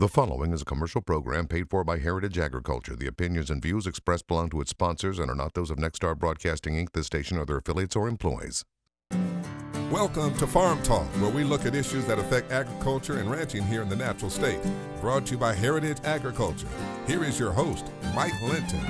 The following is a commercial program paid for by Heritage Agriculture. The opinions and views expressed belong to its sponsors and are not those of Nexstar Broadcasting, Inc., this station, or their affiliates or employees. Welcome to Farm Talk, where we look at issues that affect agriculture and ranching here in the natural state. Brought to you by Heritage Agriculture. Here is your host, Mike Linton.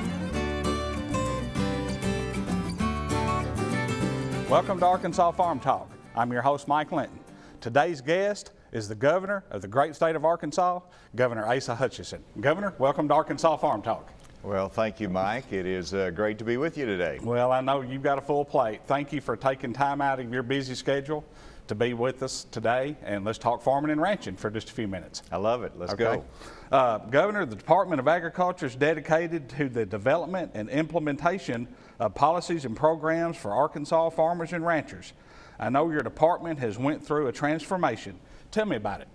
Welcome to Arkansas Farm Talk. I'm your host, Mike Linton. Today's guest is the governor of the great state of Arkansas, Governor Asa Hutchinson. Governor, welcome to Arkansas Farm Talk. Well, thank you, Mike. It is great to be with you today. Well, I know you've got a full plate. Thank you for taking time out of your busy schedule to be with us today, and let's talk farming and ranching for just a few minutes. I love it. Let's go. Governor, the Department of Agriculture is dedicated to the development and implementation of policies and programs for Arkansas farmers and ranchers. I know your department has went through a transformation. Tell me about it.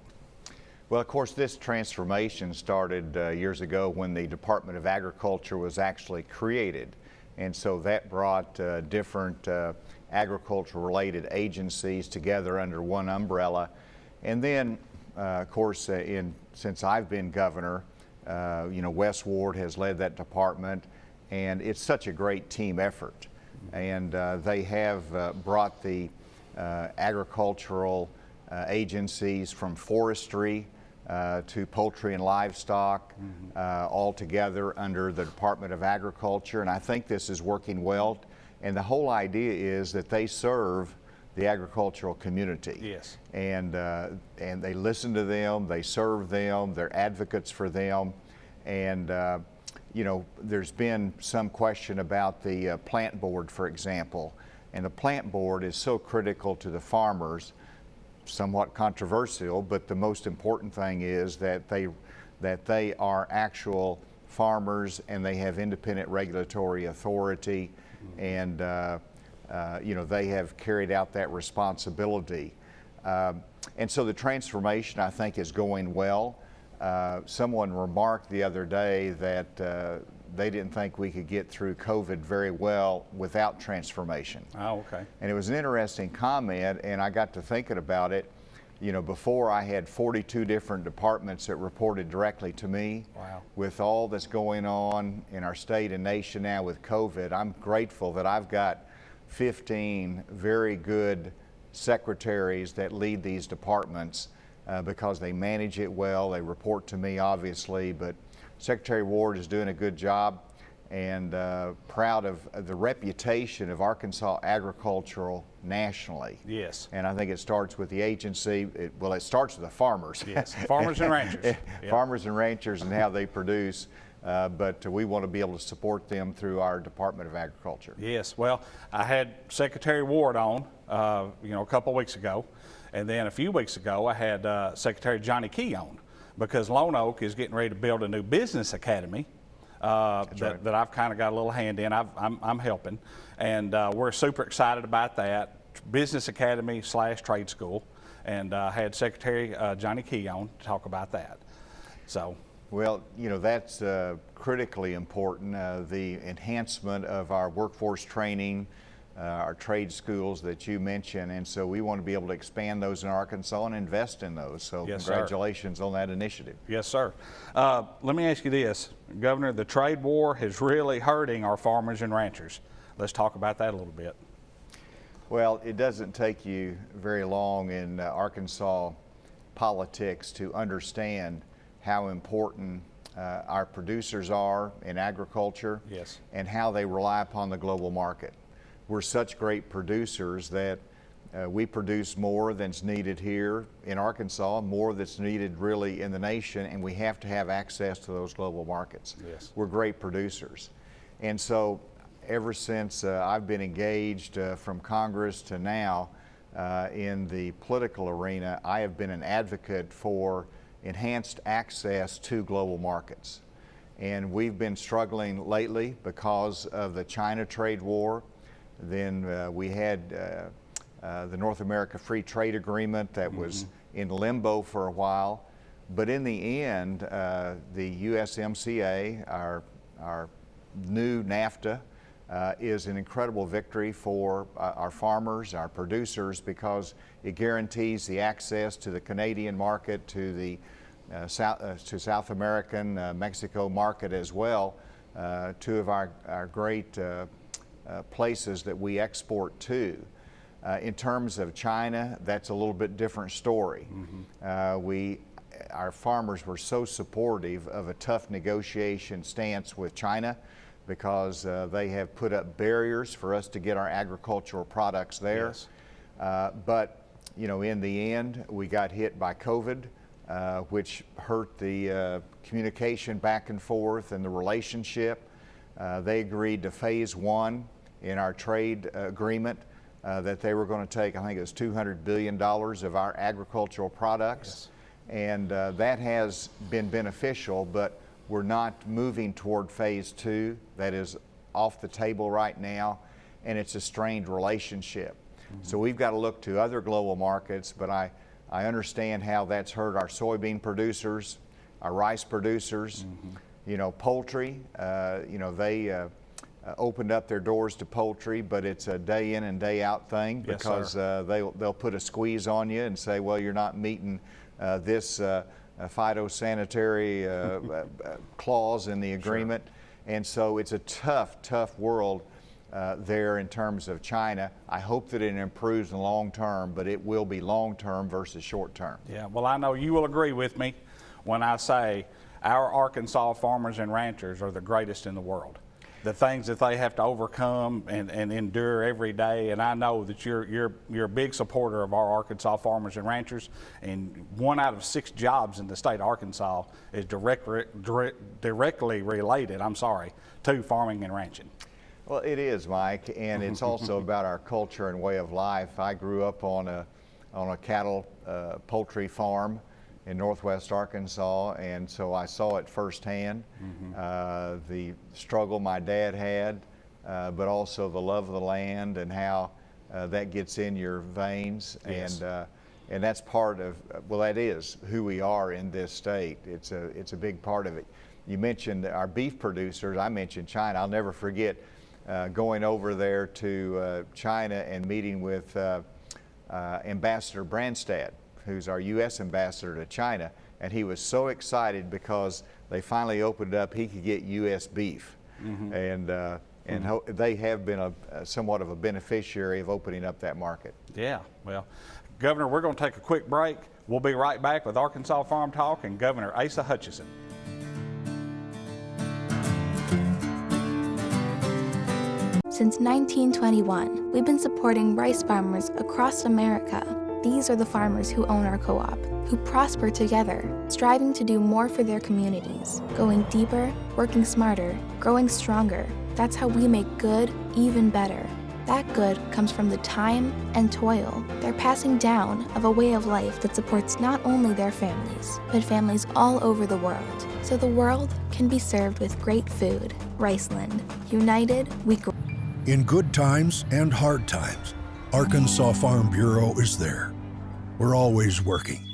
Well, of course, this transformation started years ago when the Department of Agriculture was actually created. And so that brought different agriculture-related agencies together under one umbrella. And then, of course, since I've been governor, Wes Ward has led that department, and it's such a great team effort. And they have brought the agricultural agencies from forestry to poultry and livestock, all together under the Department of Agriculture, and I think this is working well. And the whole idea is that they serve the agricultural community. Yes. And they listen to them, they serve them, they're advocates for them, and there's been some question about the plant board, for example, and the plant board is so critical to the farmers. Somewhat controversial, but the most important thing is that they are actual farmers and they have independent regulatory authority, and they have carried out that responsibility. And so the transformation, I think, is going well. Someone remarked the other day that they didn't think we could get through COVID very well without transformation. Oh, okay. And it was an interesting comment, and I got to thinking about it. Before I had 42 different departments that reported directly to me. Wow. With all that's going on in our state and nation now with COVID, I'm grateful that I've got 15 very good secretaries that lead these departments because they manage it well. They report to me, obviously, but Secretary Ward is doing a good job, and proud of the reputation of Arkansas agricultural nationally. Yes. And I think it starts with the agency. It starts with the farmers. Yes, farmers and ranchers. Yep. Farmers and ranchers and how they produce, but we want to be able to support them through our Department of Agriculture. Yes, well, I had Secretary Ward on, a couple of weeks ago, and then a few weeks ago I had Secretary Johnny Key on, because Lone Oak is getting ready to build a new business academy that I've kind of got a little hand in. I'm helping, and we're super excited about that. Business academy / trade school, and had Secretary Johnny Key on to talk about that. So. Well, that's critically important, the enhancement of our workforce training, our trade schools that you mentioned, and so we want to be able to expand those in Arkansas and invest in those. So yes, congratulations on that initiative. Yes, sir. Let me ask you this, Governor, the trade war is really hurting our farmers and ranchers. Let's talk about that a little bit. Well, it doesn't take you very long in Arkansas politics to understand how important our producers are in agriculture. Yes. And how they rely upon the global market. We're such great producers that we produce more than's needed here in Arkansas, more that's needed really in the nation, and we have to have access to those global markets. Yes. We're great producers. And so ever since I've been engaged from Congress to now in the political arena, I have been an advocate for enhanced access to global markets. And we've been struggling lately because of the China trade war. Then we had the North America Free Trade Agreement that was in limbo for a while. But in the end, the USMCA, our new NAFTA, is an incredible victory for our farmers, our producers, because it guarantees the access to the Canadian market, to the to South American, Mexico market as well, two of our great places that we export to. In terms of China, that's a little bit different story. Our farmers were so supportive of a tough negotiation stance with China because they have put up barriers for us to get our agricultural products there. Yes. But you know, in the end, we got hit by COVID, which hurt the communication back and forth and the relationship. They agreed to phase 1 in our trade agreement that they were going to take, I think it was $200 billion of our agricultural products. Yes. And that has been beneficial, but we're not moving toward phase 2. That is off the table right now, and it's a strained relationship. So we've got to look to other global markets, but I understand how that's hurt our soybean producers, our rice producers. You know, poultry, you know, they opened up their doors to poultry, but it's a day in and day out thing because they'll put a squeeze on you and say, well, you're not meeting this phytosanitary clause in the agreement. Sure. And so it's a tough world there in terms of China. I hope that it improves in the long term, but it will be long term versus short term. Yeah, well, I know you will agree with me when I say our Arkansas farmers and ranchers are the greatest in the world. The things that they have to overcome and endure every day, and I know that you're a big supporter of our Arkansas farmers and ranchers, and 1 out of 6 jobs in the state of Arkansas is directly related, to farming and ranching. Well, it is, Mike, and it's also about our culture and way of life. I grew up on a cattle poultry farm in northwest Arkansas, and so I saw it firsthand, the struggle my dad had, but also the love of the land and how that gets in your veins. Yes. And that's part of, well, that is who we are in this state. It's a big part of it. You mentioned our beef producers. I mentioned China. I'll never forget going over there to China and meeting with Ambassador Branstad, who's our U.S. ambassador to China, and he was so excited because they finally opened up, he could get U.S. beef. And they have been somewhat of a beneficiary of opening up that market. Yeah, well, Governor, we're going to take a quick break. We'll be right back with Arkansas Farm Talk and Governor Asa Hutchinson. Since 1921, we've been supporting rice farmers across America. These are the farmers who own our co-op, who prosper together, striving to do more for their communities, going deeper, working smarter, growing stronger. That's how we make good even better. That good comes from the time and toil they're passing down of a way of life that supports not only their families, but families all over the world. So the world can be served with great food. Riceland. United, we grow. In good times and hard times, Arkansas Farm Bureau is there. We're always working,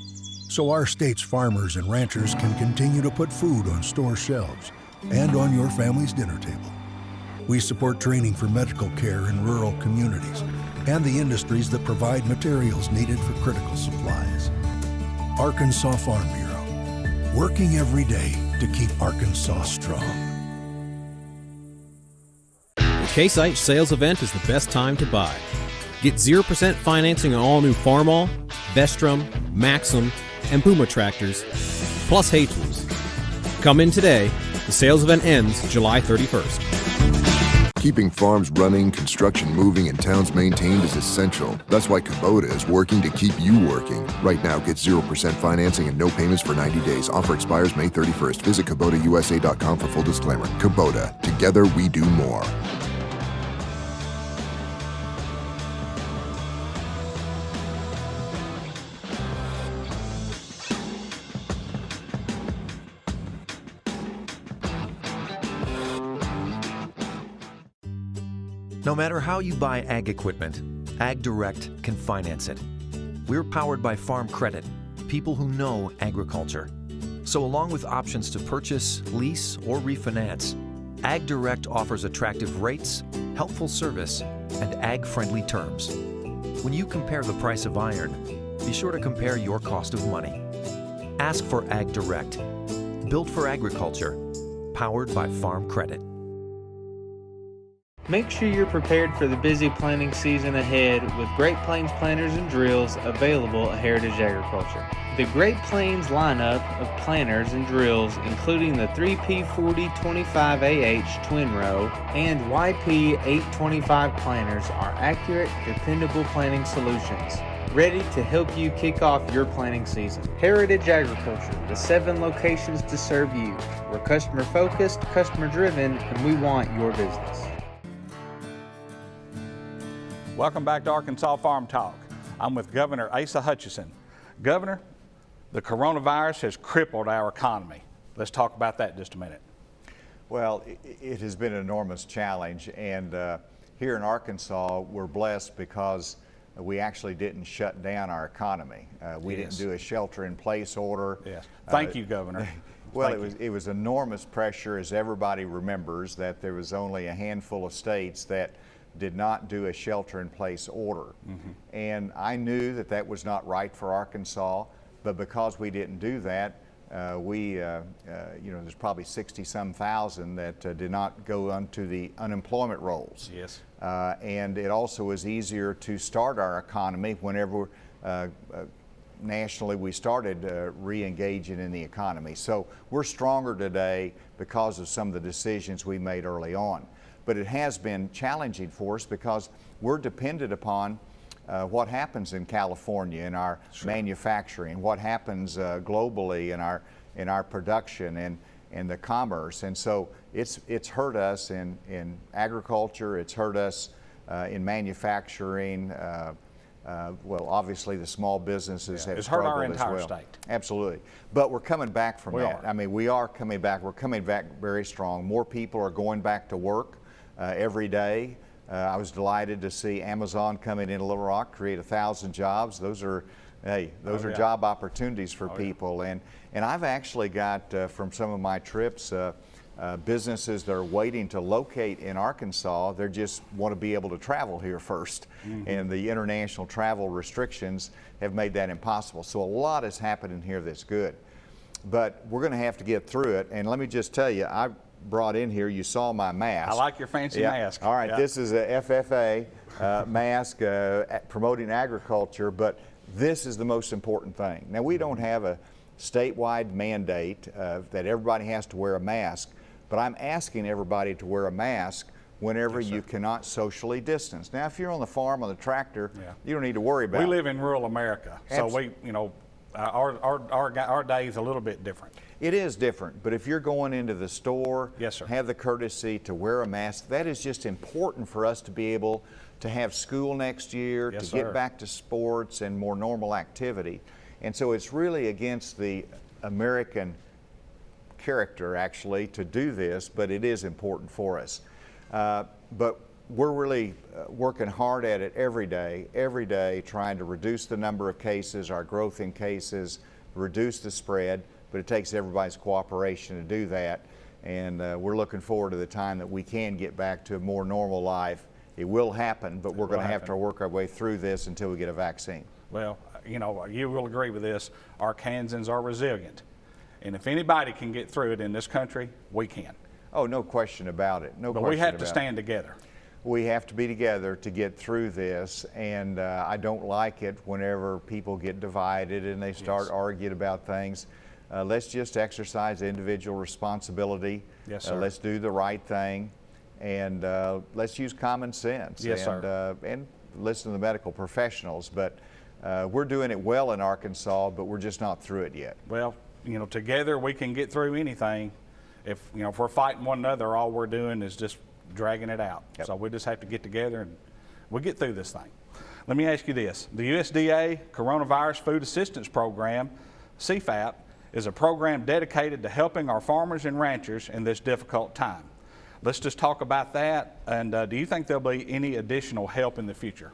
so our state's farmers and ranchers can continue to put food on store shelves and on your family's dinner table. We support training for medical care in rural communities and the industries that provide materials needed for critical supplies. Arkansas Farm Bureau, working every day to keep Arkansas strong. The Case-IH sales event is the best time to buy. Get 0% financing on all new Farmall, Vestrum, Maxim, and Puma tractors, plus hay tools. Come in today. The sales event ends July 31st. Keeping farms running, construction moving, and towns maintained is essential. That's why Kubota is working to keep you working. Right now, get 0% financing and no payments for 90 days. Offer expires May 31st. Visit KubotaUSA.com for full disclaimer. Kubota. Together, we do more. No matter how you buy ag equipment, AgDirect can finance it. We're powered by Farm Credit, people who know agriculture. So along with options to purchase, lease, or refinance, AgDirect offers attractive rates, helpful service, and ag-friendly terms. When you compare the price of iron, be sure to compare your cost of money. Ask for Ag Direct. Built for agriculture. Powered by Farm Credit. Make sure you're prepared for the busy planting season ahead with Great Plains planters and drills available at Heritage Agriculture. The Great Plains lineup of planters and drills, including the 3P4025AH twin row and YP825 planters, are accurate, dependable planting solutions, ready to help you kick off your planting season. Heritage Agriculture, the 7 locations to serve you. We're customer focused, customer driven, and we want your business. Welcome back to Arkansas Farm Talk. I'm with Governor Asa Hutchinson. Governor, the coronavirus has crippled our economy. Let's talk about that in just a minute. Well, it has been an enormous challenge, and here in Arkansas, we're blessed because we actually didn't shut down our economy. We didn't do a shelter-in-place order. Yes. Thank you, Governor. Well, it was enormous pressure, as everybody remembers, that there was only a handful of states that did not do a shelter-in-place order. And I knew that that was not right for Arkansas, but because we didn't do that, you know, there's probably 60-some thousand that did not go onto the unemployment rolls. Yes. And it also was easier to start our economy whenever nationally we started re-engaging in the economy. So we're stronger today because of some of the decisions we made early on. But it has been challenging for us because we're dependent upon what happens in California in our manufacturing, what happens globally in our production and the commerce. And so it's hurt us in agriculture, it's hurt us in manufacturing. Well, obviously the small businesses have it's hurt our struggled as entire well. state. Absolutely. But we're coming back from that. are. I mean, we are coming back. We're coming back very strong. More people are going back to work every day. I was delighted to see Amazon coming into Little Rock, create 1,000 jobs. Those are, hey, those are job opportunities for people. And I've actually got from some of my trips businesses that are waiting to locate in Arkansas. They just want to be able to travel here first. And the international travel restrictions have made that impossible. So a lot is happening here that's good. But we're going to have to get through it. And let me just tell you, I brought in here, you saw my mask. I like your fancy mask. All right, this is a FFA mask promoting agriculture, but this is the most important thing. Now, we don't have a statewide mandate that everybody has to wear a mask, but I'm asking everybody to wear a mask whenever you cannot socially distance. Now, if you're on the farm, on the tractor, you don't need to worry about it. We live in rural America, so we, you know, our day is a little bit different. It is different, but if you're going into the store, have the courtesy to wear a mask. That is just important for us to be able to have school next year, to get back to sports and more normal activity. And so it's really against the American character, actually, to do this, but it is important for us. But we're really working hard at it every day, trying to reduce the number of cases, our growth in cases, reduce the spread, but it takes everybody's cooperation to do that. And we're looking forward to the time that we can get back to a more normal life. It will happen, but we're going to have to work our way through this until we get a vaccine. Well, you know, you will agree with this. Arkansans are resilient. And if anybody can get through it in this country, we can. Oh, no question about it. No question about it. But we have to stand together. We have to be together to get through this, and I don't like it whenever people get divided and they start arguing about things. Let's just exercise individual responsibility. Yes, sir. Let's do the right thing, and let's use common sense. Yes, sir. And listen to the medical professionals. But we're doing it well in Arkansas, but we're just not through it yet. Well, you know, together we can get through anything. If, you know, if we're fighting one another, all we're doing is just dragging it out. Yep. So we just have to get together and we'll get through this thing. Let me ask you this. The USDA Coronavirus Food Assistance Program, CFAP, is a program dedicated to helping our farmers and ranchers in this difficult time. Let's just talk about that. And do you think there'll be any additional help in the future?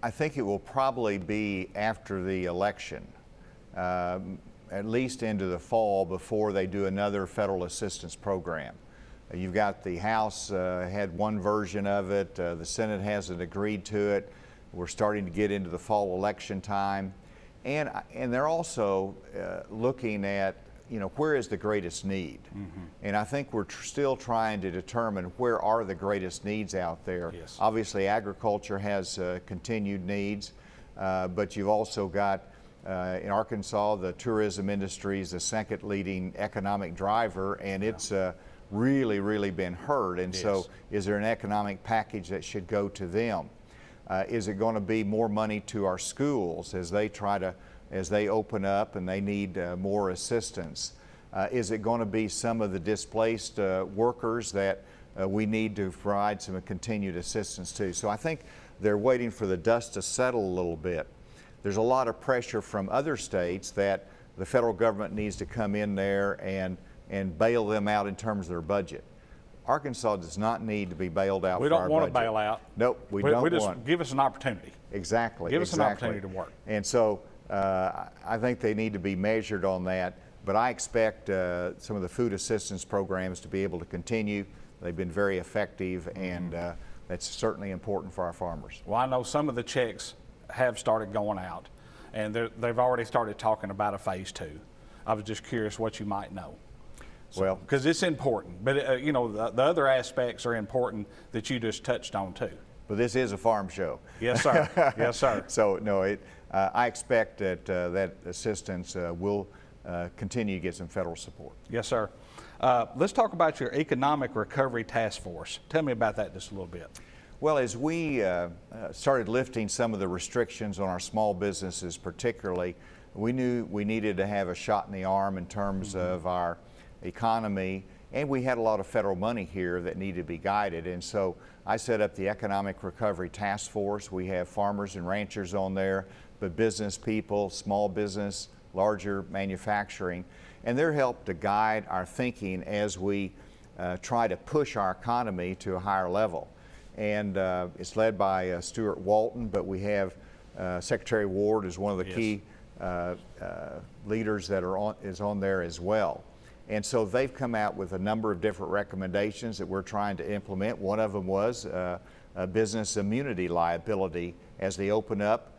I think it will probably be after the election, at least into the fall, before they do another federal assistance program. You've got the House had one version of it, the Senate hasn't agreed to it. We're starting to get into the fall election time, And they're also looking at, where is the greatest need? And I think we're still trying to determine where are the greatest needs out there. Yes. Obviously, agriculture has continued needs, but you've also got in Arkansas, the tourism industry is the second leading economic driver, and it's really been hurt. And so is there an economic package that should go to them? Is it going to be more money to our schools as they open up and they need more assistance? Is it going to be some of the displaced workers that we need to provide some continued assistance to? So I think they're waiting for the dust to settle a little bit. There's a lot of pressure from other states that the federal government needs to come in there and bail them out in terms of their budget. Arkansas does not need to be bailed out. We for our don't want budget. to bail out. Nope, we don't just want. Give us an opportunity. Exactly. Give us an opportunity to work. And so I think they need to be measured on that. But I expect some of the food assistance programs to be able to continue. They've been very effective, and that's certainly important for our farmers. Well, I know some of the checks have started going out, and they've already started talking about a phase 2. I was just curious what you might know. Well, because it's important, but the other aspects are important that you just touched on too. But this is a farm show. Yes, sir. Yes, sir. So no, I expect that that assistance will continue to get some federal support. Yes, sir. Let's talk about your Economic Recovery Task Force. Tell me about that just a little bit. Well, as we started lifting some of the restrictions on our small businesses particularly, we knew we needed to have a shot in the arm in terms of our economy, and we had a lot of federal money here that needed to be guided. And so I set up the Economic Recovery Task Force. We have farmers and ranchers on there, but business people, small business, larger manufacturing, and they're helped to guide our thinking as we try to push our economy to a higher level. And it's led by Stuart Walton, but we have Secretary Ward is one of the key leaders that is on there as well. And so they've come out with a number of different recommendations that we're trying to implement. One of them was a business immunity liability as they open up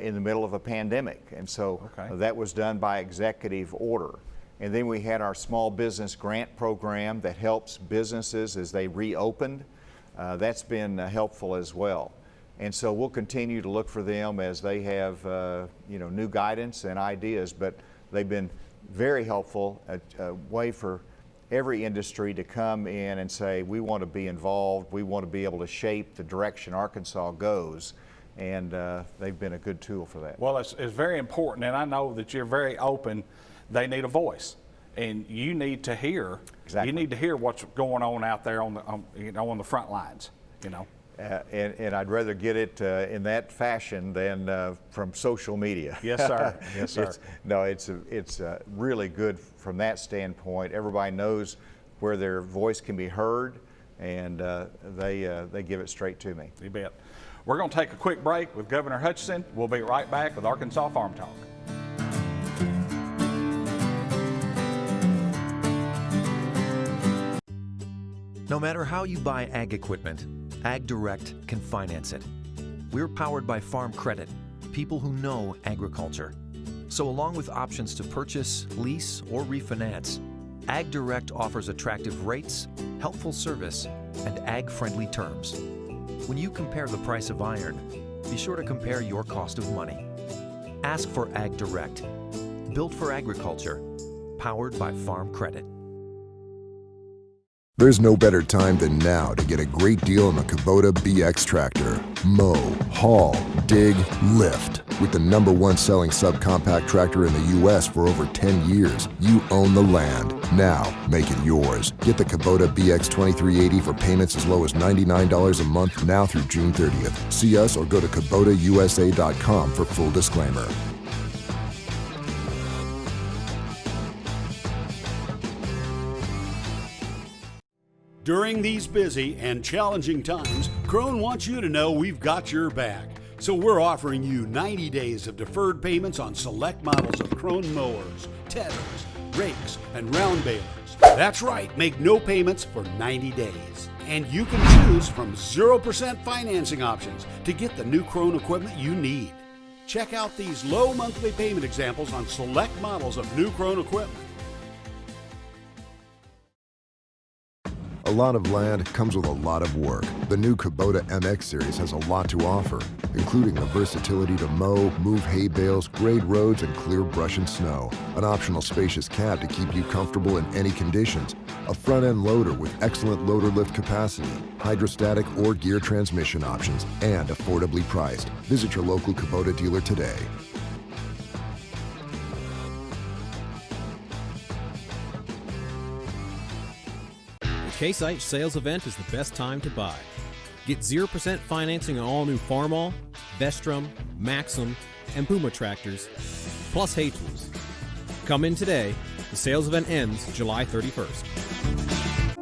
in the middle of a pandemic. And so that was done by executive order. And then we had our small business grant program that helps businesses as they reopened. That's been helpful as well. And so we'll continue to look for them as they have new guidance and ideas, but they've been very helpful, a way for every industry to come in and say, we want to be involved, we want to be able to shape the direction Arkansas goes, and they've been a good tool for that. Well, it's very important, and I know that you're very open. They need a voice, and you need to hear. Exactly. You need to hear what's going on out there on the front lines. And I'd rather get it in that fashion than from social media. Yes, sir. Yes, sir. It's really good from that standpoint. Everybody knows where their voice can be heard, and they give it straight to me. You bet. We're going to take a quick break with Governor Hutchinson. We'll be right back with Arkansas Farm Talk. No matter how you buy ag equipment, AgDirect can finance it. We're powered by Farm Credit, people who know agriculture. So along with options to purchase, lease, or refinance, AgDirect offers attractive rates, helpful service, and ag-friendly terms. When you compare the price of iron, be sure to compare your cost of money. Ask for AgDirect, built for agriculture, powered by Farm Credit. There's no better time than now to get a great deal on the Kubota BX tractor. Mow, haul, dig, lift. With the #1 selling subcompact tractor in the U.S. for over 10 years, you own the land. Now, make it yours. Get the Kubota BX 2380 for payments as low as $99 a month now through June 30th. See us or go to KubotaUSA.com for full disclaimer. During these busy and challenging times, Krone wants you to know we've got your back. So we're offering you 90 days of deferred payments on select models of Krone mowers, tedders, rakes, and round balers. That's right, make no payments for 90 days. And you can choose from 0% financing options to get the new Krone equipment you need. Check out these low monthly payment examples on select models of new Krone equipment. A lot of land comes with a lot of work. The new Kubota MX Series has a lot to offer, including the versatility to mow, move hay bales, grade roads, and clear brush and snow. An optional spacious cab to keep you comfortable in any conditions. A front-end loader with excellent loader lift capacity, hydrostatic or gear transmission options, and affordably priced. Visit your local Kubota dealer today. Case IH sales event is the best time to buy. Get 0% financing on all new Farmall, Vestrum, Maxim, and Puma tractors, plus hay tools. Come in today. The sales event ends July 31st.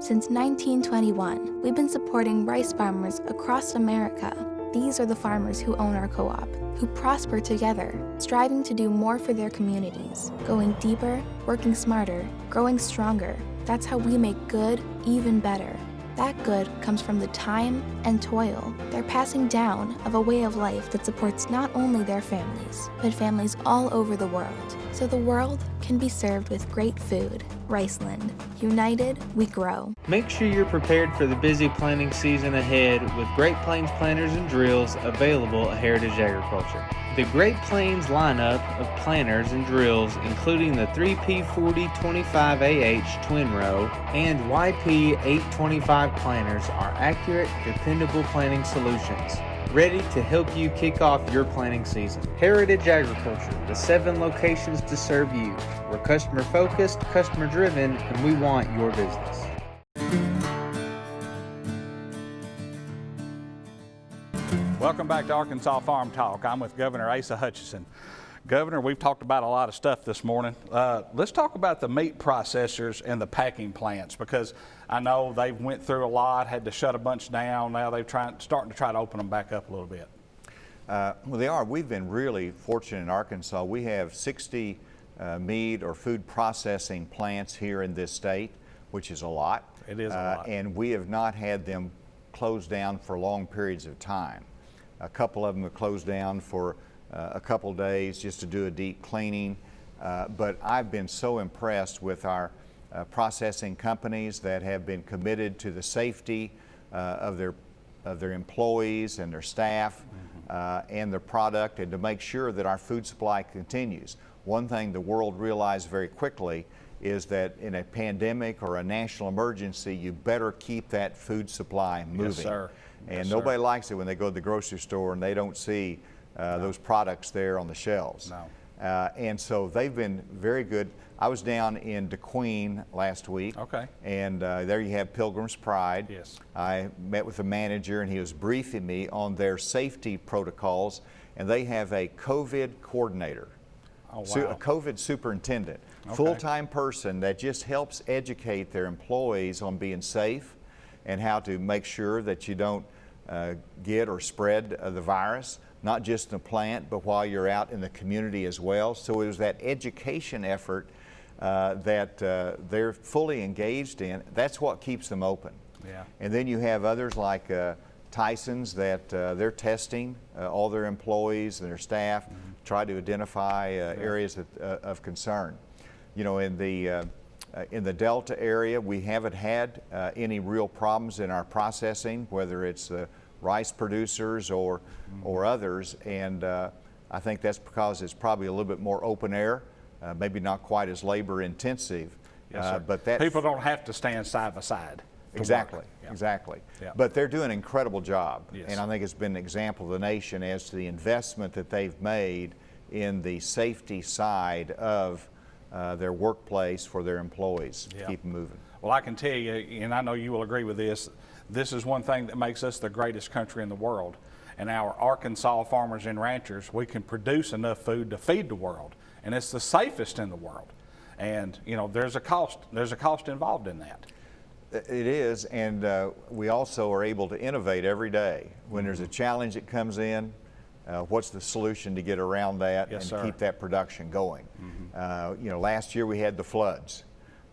Since 1921, we've been supporting rice farmers across America. These are the farmers who own our co-op, who prosper together, striving to do more for their communities, going deeper, working smarter, growing stronger. That's how we make good even better. That good comes from the time and toil they're passing down of a way of life that supports not only their families, but families all over the world. So the world can be served with great food. Riceland. United, we grow. Make sure you're prepared for the busy planting season ahead with Great Plains planters and drills available at Heritage Agriculture. The Great Plains lineup of planters and drills, including the 3P4025AH twin row and YP825 planters, are accurate, dependable planting solutions, ready to help you kick off your planting season. Heritage Agriculture, the 7 locations to serve you. We're customer focused, customer driven, and we want your business. Welcome back to Arkansas Farm Talk. I'm with Governor Asa Hutchinson. Governor, we've talked about a lot of stuff this morning. Let's talk about the meat processors and the packing plants, because I know they've went through a lot, had to shut a bunch down. Now they're starting to try to open them back up a little bit. Well, they are. We've been really fortunate in Arkansas. We have 60 meat or food processing plants here in this state, which is a lot. It is a lot. And we have not had them closed down for long periods of time. A couple of them have closed down for a couple days just to do a deep cleaning. But I've been so impressed with our processing companies that have been committed to the safety of their employees and their staff and their product, and to make sure that our food supply continues. One thing the world realized very quickly is that in a pandemic or a national emergency, you better keep that food supply moving. Yes, sir. And Yes, nobody sir. likes it when they go to the grocery store and they don't see those products there on the shelves. No. And so they've been very good. I was down in DeQueen last week. Okay. And there you have Pilgrim's Pride. Yes. I met with the manager and he was briefing me on their safety protocols, and they have a COVID coordinator. Oh, wow. A COVID superintendent, Okay. full-time person that just helps educate their employees on being safe and how to make sure that you don't get or spread the virus, not just in the plant, but while you're out in the community as well. So it was that education effort that they're fully engaged in. That's what keeps them open. Yeah. And then you have others like Tyson's that they're testing all their employees and their staff, try to identify areas of concern. You know, in the Delta area, we haven't had any real problems in our processing, whether it's rice producers or others, and I think that's because it's probably a little bit more open air, maybe not quite as labor intensive. Yes, sir. But that people don't have to stand side by side. to Exactly, work. Yeah. exactly. Yeah. But they're doing an incredible job, Yes. and I think it's been an example of the nation as to the investment that they've made in the safety side of their workplace for their employees to Yeah. keep them moving. Well, I can tell you, and I know you will agree with this, this is one thing that makes us the greatest country in the world. And our Arkansas farmers and ranchers, we can produce enough food to feed the world, and it's the safest in the world. And you know, there's a cost involved in that. It is, and we also are able to innovate every day. When there's a challenge that comes in, what's the solution to get around that Yes, and sir. keep that production going? You know, last year we had the floods.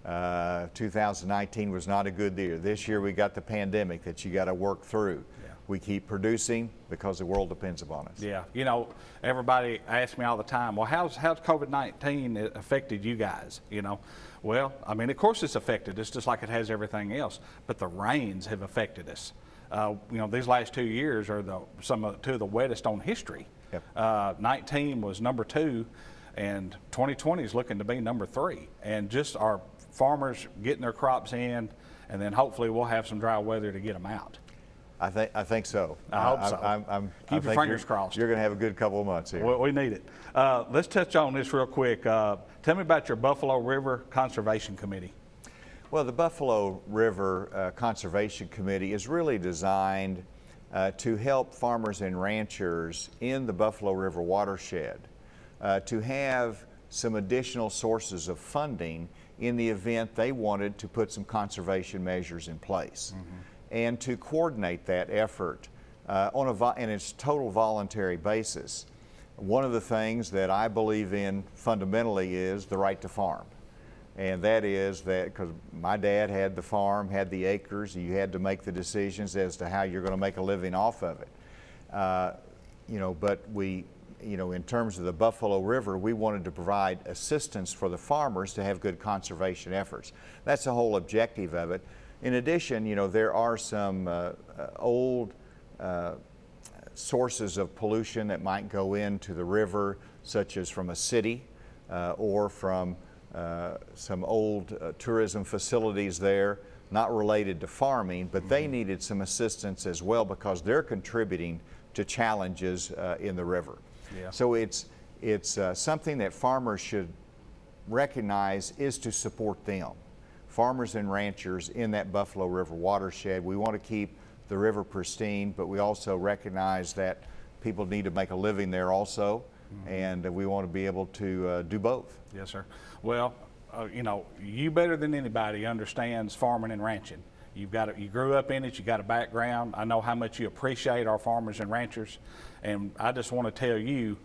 2019 was not a good year. This year we got the pandemic that you got to work through. we keep producing because the world depends upon us. Yeah, you know, everybody asks me all the time, well, how's COVID-19 affected you guys, you know? Well, I mean, of course it's affected us just like it has everything else, but the rains have affected us. You know, these last 2 years are two of the wettest on history. Yep. 19 was number 2, and 2020 is looking to be number 3. And just our farmers getting their crops in, and then hopefully we'll have some dry weather to get them out. I think so. I hope so. Keep your fingers crossed. You're going to have a good couple of months here. We need it. Let's touch on this real quick. Tell me about your Buffalo River Conservation Committee. Well, the Buffalo River Conservation Committee is really designed to help farmers and ranchers in the Buffalo River watershed to have some additional sources of funding in the event they wanted to put some conservation measures in place. And to coordinate that effort in its total voluntary basis. One of the things that I believe in fundamentally is the right to farm. And that is that, because my dad had the farm, had the acres, you had to make the decisions as to how you're going to make a living off of it. You know, but we, you know, in terms of the Buffalo River, we wanted to provide assistance for the farmers to have good conservation efforts. That's the whole objective of it. In addition, you know, there are some old sources of pollution that might go into the river, such as from a city or from some old tourism facilities there, not related to farming, but they needed some assistance as well because they're contributing to challenges in the river. Yeah. So it's something that farmers should recognize is to support them. Farmers and ranchers in that Buffalo River watershed. We want to keep the river pristine, but we also recognize that people need to make a living there also, and we want to be able to do both. Yes, sir. Well, you know, you better than anybody understands farming and ranching. You grew up in it, you got a background. I know how much you appreciate our farmers and ranchers, and I just want to tell you,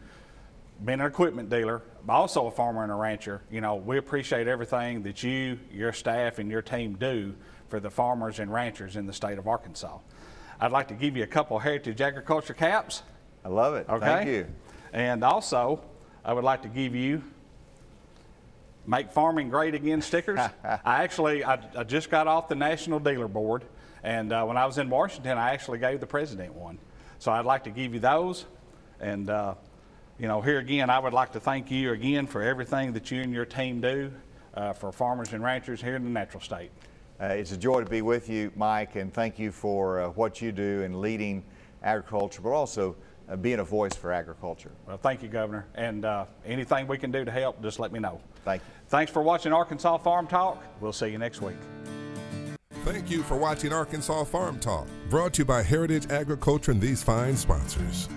being an equipment dealer, also a farmer and a rancher, you know, we appreciate everything that you, your staff, and your team do for the farmers and ranchers in the state of Arkansas. I'd like to give you a couple Heritage Agriculture caps. I love it. Okay? Thank you. And also, I would like to give you Make Farming Great Again stickers. I just got off the National Dealer Board, and when I was in Washington, I actually gave the president one. So I'd like to give you those. And you know, here again, I would like to thank you again for everything that you and your team do for farmers and ranchers here in the Natural State. It's a joy to be with you, Mike, and thank you for what you do in leading agriculture, but also being a voice for agriculture. Well, thank you, Governor. And anything we can do to help, just let me know. Thank you. Thanks for watching Arkansas Farm Talk. We'll see you next week. Thank you for watching Arkansas Farm Talk, brought to you by Heritage Agriculture and these fine sponsors.